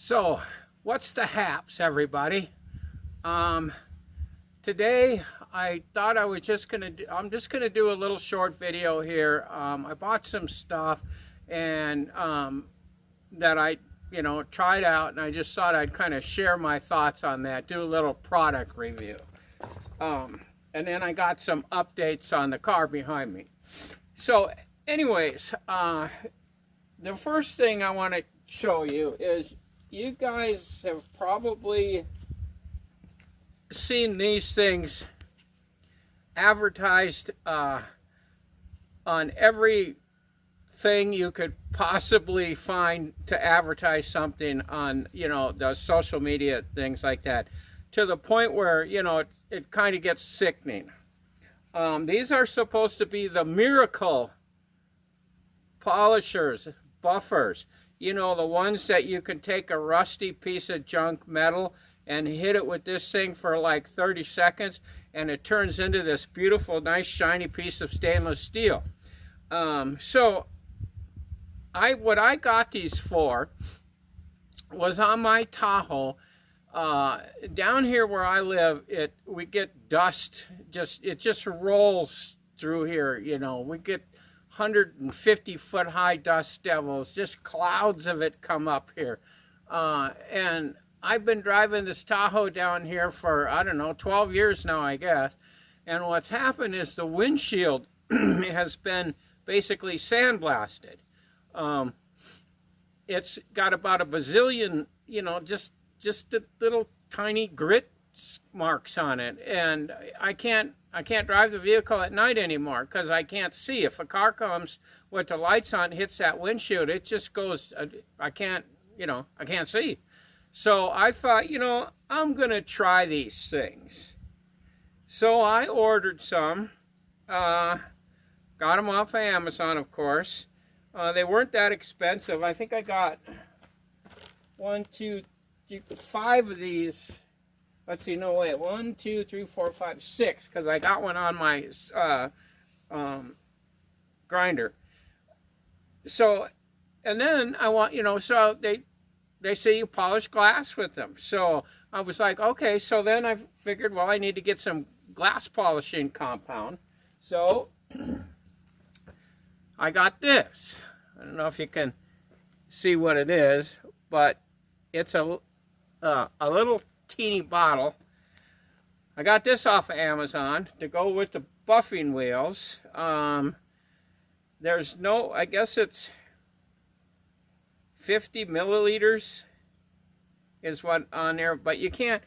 So, what's the haps, everybody? Today I thought I was just I'm just gonna do a little short video here. I bought some stuff and that I tried out, and I just thought I'd kind of share my thoughts on that, do a little product review. And then I got some updates on the car behind me. So anyways, the first thing I want to show you is, you guys have probably seen these things advertised on every thing you could possibly find to advertise something on, the social media, things like that, to the point where, it kind of gets sickening. These are supposed to be the miracle polishers, buffers. The ones that you can take a rusty piece of junk metal and hit it with this thing for like 30 seconds and it turns into this beautiful, nice, shiny piece of stainless steel. So what I got these for was on my Tahoe. Down here where I live, we get dust, it just rolls through here. We get 150-foot high dust devils, just clouds of it come up here. And I've been driving this Tahoe down here for, I don't know, 12 years now, I guess. And what's happened is the windshield has been basically sandblasted. It's got about a bazillion, just the little tiny grit marks on it, and I can't drive the vehicle at night anymore because I can't see. If a car comes with the lights on, hits that windshield, it just goes, I can't see. So I thought, I'm gonna try these things. So I ordered some, got them off of Amazon, of course. They weren't that expensive. I think I got 5 of these. Let's see, no, wait, 1, 2, 3, 4, 5, 6, because I got one on my grinder. So, and then I want, so they say you polish glass with them. So I was like, okay, so then I figured, well, I need to get some glass polishing compound. So I got this. I don't know if you can see what it is, but it's a little teeny bottle. I got this off of Amazon to go with the buffing wheels. There's no, I guess it's 50 milliliters is what on there, but you can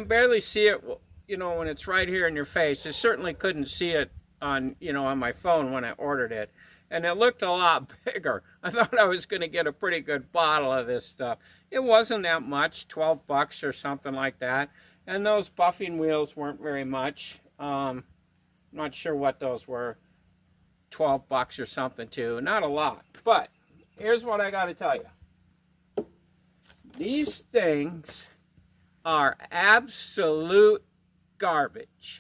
barely see it, when it's right here in your face. I certainly couldn't see it on, on my phone when I ordered it. And it looked a lot bigger. I thought I was going to get a pretty good bottle of this stuff. It wasn't that much, 12 bucks or something like that. And those buffing wheels weren't very much. Not sure what those were, 12 bucks or something too. Not a lot. But here's what I got to tell you. These things are absolute garbage.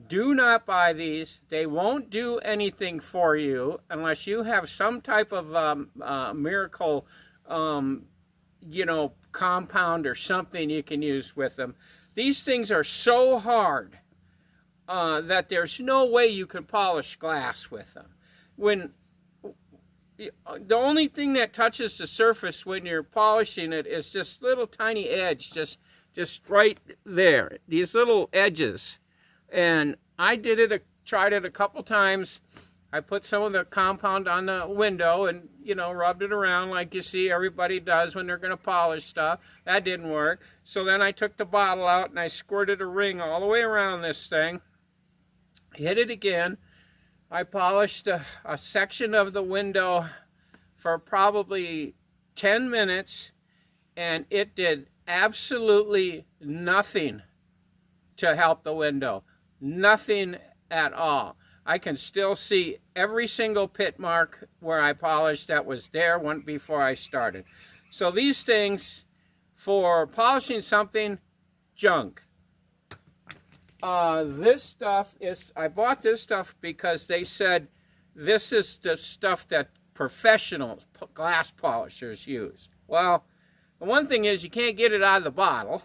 Do not buy these. They won't do anything for you unless you have some type of miracle, compound or something you can use with them. These things are so hard that there's no way you can polish glass with them. When the only thing that touches the surface when you're polishing it is this little tiny edge, just right there. These little edges. And I tried it a couple times. I put some of the compound on the window and, rubbed it around like you see everybody does when they're going to polish stuff. That didn't work. So then I took the bottle out and I squirted a ring all the way around this thing. Hit it again. I polished a section of the window for probably 10 minutes, and it did absolutely nothing to help the window. Nothing at all. I can still see every single pit mark where I polished that was there before I started. So these things, for polishing something, junk. This stuff is, I bought this stuff because they said this is the stuff that professional glass polishers use. Well, The one thing is you can't get it out of the bottle.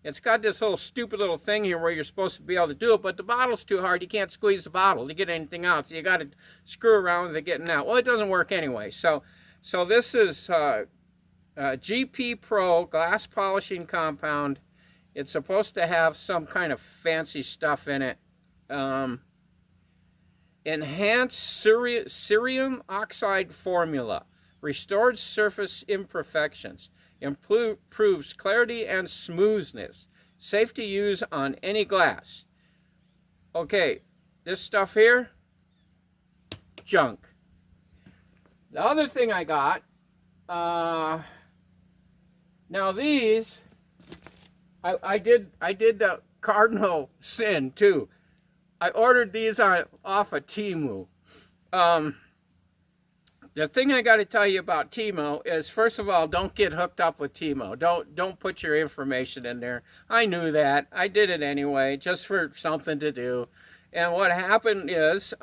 It's got this little stupid little thing here where you're supposed to be able to do it, but the bottle's too hard. You can't squeeze the bottle to get anything out. So you got to screw around with it getting out. Well, it doesn't work anyway. So this is GP Pro glass polishing compound. It's supposed to have some kind of fancy stuff in it. Enhanced cerium oxide formula. Restored surface imperfections. Improves clarity and smoothness. Safe to use on any glass. Okay, this stuff here, junk. The other thing I got, now these, I did the cardinal sin too. I ordered these off of temu. The thing I got to tell you about temu is, first of all, don't get hooked up with temu. Don't put your information in there. I knew that. I did it anyway, just for something to do. And what happened is,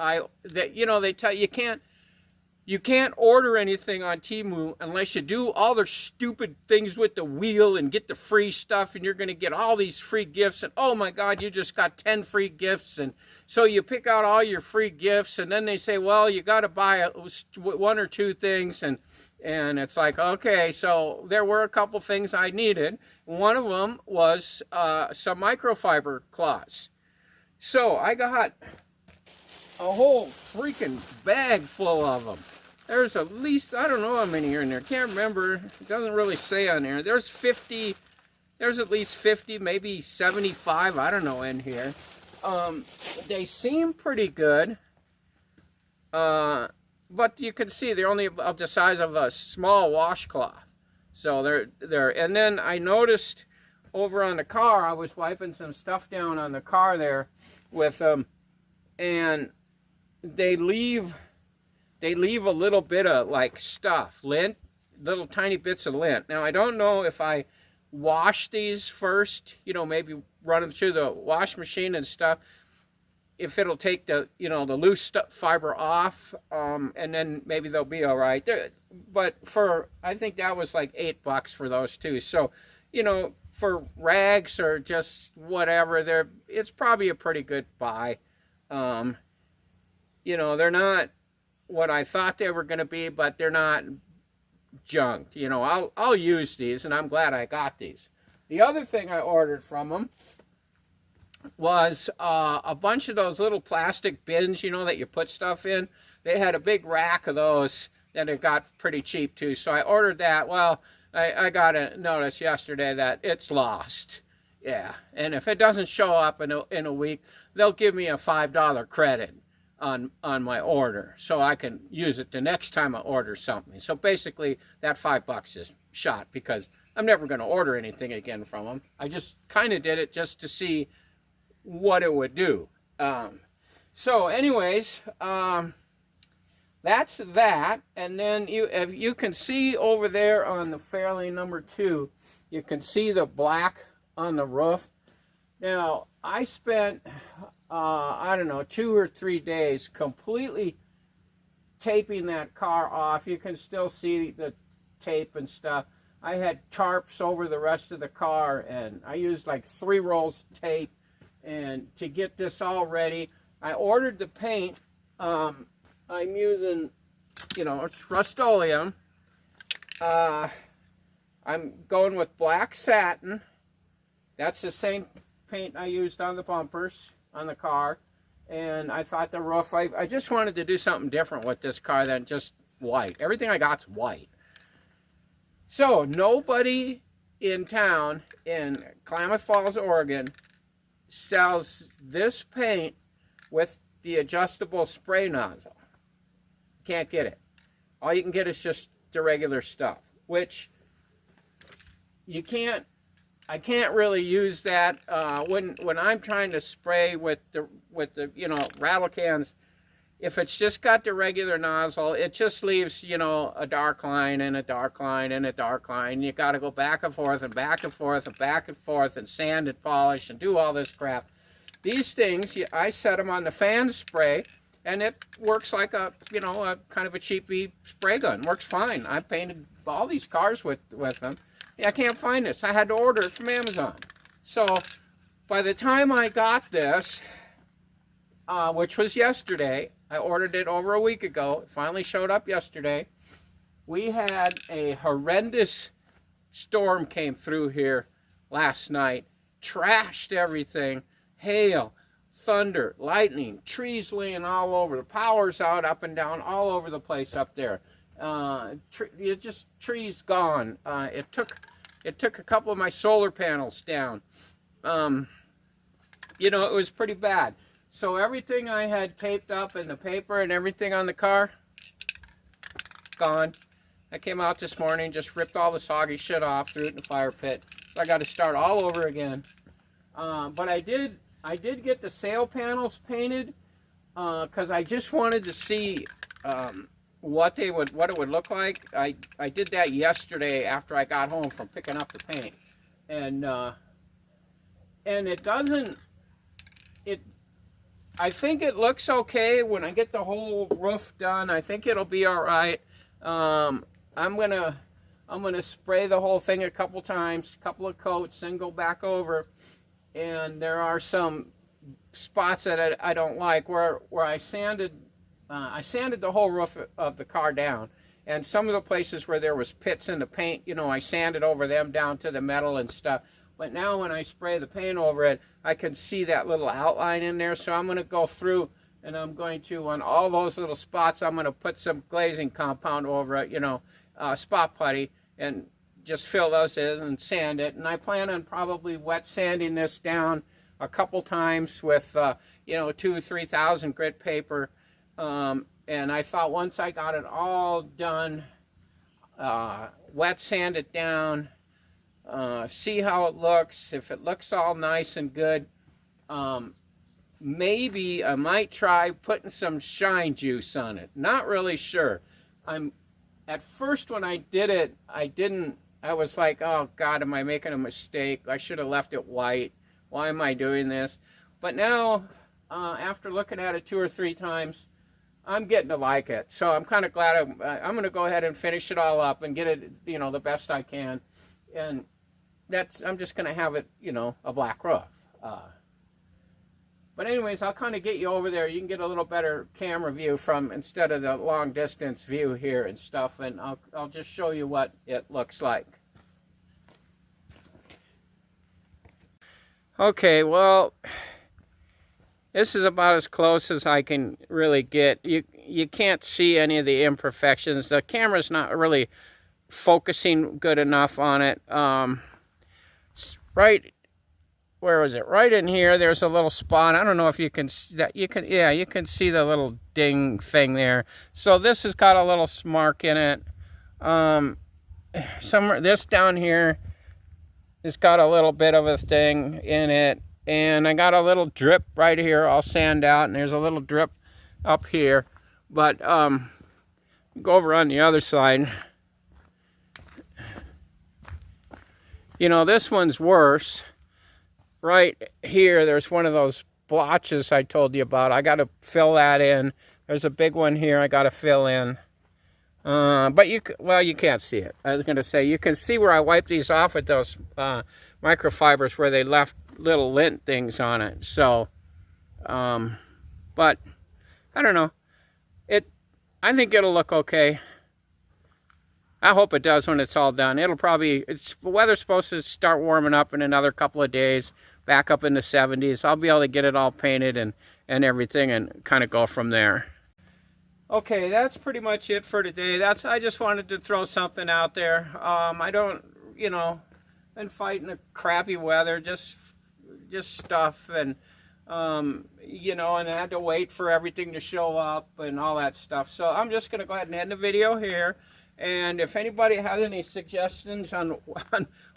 they tell you can't order anything on temu unless you do all their stupid things with the wheel and get the free stuff, and you're going to get all these free gifts. And oh my God, you just got 10 free gifts. And so you pick out all your free gifts, and then they say, well, you got to buy one or two things. And it's like, okay, so there were a couple things I needed. One of them was some microfiber cloths. So I got a whole freaking bag full of them. There's at least, I don't know how many are in there. Can't remember. It doesn't really say on there. There's at least 50, maybe 75, I don't know, in here. They seem pretty good. But you can see they're only about the size of a small washcloth. So they're, and then I noticed over on the car, I was wiping some stuff down on the car there with them, and they leave a little bit of like stuff, lint, little tiny bits of lint. Now I don't know if I wash these first, maybe run them through the wash machine and stuff, if it'll take the the loose fiber off, and then maybe they'll be all right. But I think that was like $8 for those two. So for rags or just whatever, it's probably a pretty good buy. They're not what I thought they were going to be, but they're not junk. I'll use these, and I'm glad I got these. The other thing I ordered from them was a bunch of those little plastic bins, that you put stuff in. They had a big rack of those, and it got pretty cheap too. So I ordered that. Well, I got a notice yesterday that it's lost. Yeah, and if it doesn't show up in a week, they'll give me a $5 credit on my order, so I can use it the next time I order something. So basically, that $5 is shot, because I'm never going to order anything again from them. I just kind of did it just to see what it would do. So anyways, that's that. And then if you can see over there on the Fairlane number 2, you can see the black on the roof. Now, I spent, I don't know, 2 or 3 days completely taping that car off. You can still see the tape and stuff. I had tarps over the rest of the car, and I used like 3 rolls of tape. And to get this all ready, I ordered the paint. I'm using, it's Rust-Oleum. I'm going with black satin. That's the same paint I used on the bumpers on the car. And I thought the roof, I just wanted to do something different with this car than just white. Everything I got's white. So nobody in town in Klamath Falls, Oregon, sells this paint with the adjustable spray nozzle. Can't get it. All you can get is just the regular stuff, which you can't. I can't really use that when I'm trying to spray with the rattle cans. If it's just got the regular nozzle, it just leaves a dark line and a dark line and a dark line. You got to go back and forth and back and forth and back and forth and sand and polish and do all this crap. These things, I set them on the fan spray, and it works like a, you know, a kind of a cheapy spray gun. Works fine. I painted all these cars with them. Yeah, I can't find this. I had to order it from Amazon. So by the time I got this, which was yesterday, I ordered it over a week ago. It finally showed up yesterday. We had a horrendous storm came through here last night, trashed everything, hail, thunder, lightning, trees laying all over, the power's out, up and down, all over the place up there. Just trees gone. It took a couple of my solar panels down. You know, it was pretty bad. So everything I had taped up and the paper and everything on the car, gone. I came out this morning, just ripped all the soggy shit off, threw it in the fire pit. So I got to start all over again. But I did get the sail panels painted because I just wanted to see what it would look like. I did that yesterday after I got home from picking up the paint, and it doesn't. I think it looks okay when I get the whole roof done. I think it'll be all right. I'm gonna spray the whole thing a couple times, couple of coats, then go back over. And there are some spots that I don't like where I sanded the whole roof of the car down, and some of the places where there was pits in the paint, you know, I sanded over them down to the metal and stuff. But now when I spray the paint over it, I can see that little outline in there. So I'm going to go through and I'm going to, on all those little spots, I'm going to put some glazing compound over it, you know, spot putty, and just fill those in and sand it. And I plan on probably wet sanding this down a couple times with, you know, 2,000-3,000 grit paper. And I thought once I got it all done, wet sand it down, see how it looks. If it looks all nice and good, maybe I might try putting some shine juice on it. Not really sure. At first when I did it, I was like, oh God, am I making a mistake? I should have left it white. Why am I doing this? But now, after looking at it 2 or 3 times, I'm getting to like it. So I'm kind of glad I'm going to go ahead and finish it all up and get it, you know, the best I can. And I'm just going to have it, you know, a black roof. But anyways, I'll kind of get you over there. You can get a little better camera view from, instead of the long distance view here and stuff. And I'll just show you what it looks like. Okay, well, this is about as close as I can really get. You can't see any of the imperfections. The camera's not really focusing good enough on it. Right, where is it? Right in here, there's a little spot. I don't know if you can see that. Yeah, you can see the little ding thing there. So this has got a little mark in it. Somewhere, this down here has got a little bit of a thing in it. And I got a little drip right here. I'll sand out, and there's a little drip up here. But go over on the other side. You know, this one's worse. Right here, there's one of those blotches I told you about. I got to fill that in. There's a big one here I got to fill in. But you can't see it. I was going to say, you can see where I wiped these off with those microfibers where they left little lint things on it. So, but I don't know. I think it'll look okay. I hope it does when it's all done. It'll probably, the weather's supposed to start warming up in another couple of days, back up in the 70s. I'll be able to get it all painted and everything and kind of go from there. Okay, that's pretty much it for today. I just wanted to throw something out there. I don't, you know, been fighting the crappy weather, just stuff, and you know, and I had to wait for everything to show up and all that stuff. So I'm just going to go ahead and end the video here. And if anybody has any suggestions on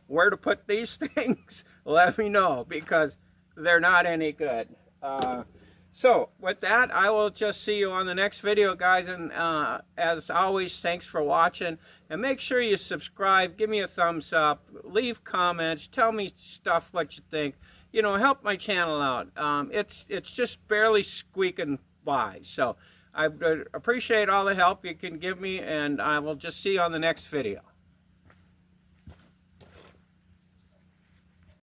where to put these things, let me know, because they're not any good. So with that, I will just see you on the next video, guys. And as always, thanks for watching. And make sure you subscribe, give me a thumbs up, leave comments, tell me stuff, what you think. You know, help my channel out. It's just barely squeaking by. supplies. So I appreciate all the help you can give me, and I will just see you on the next video.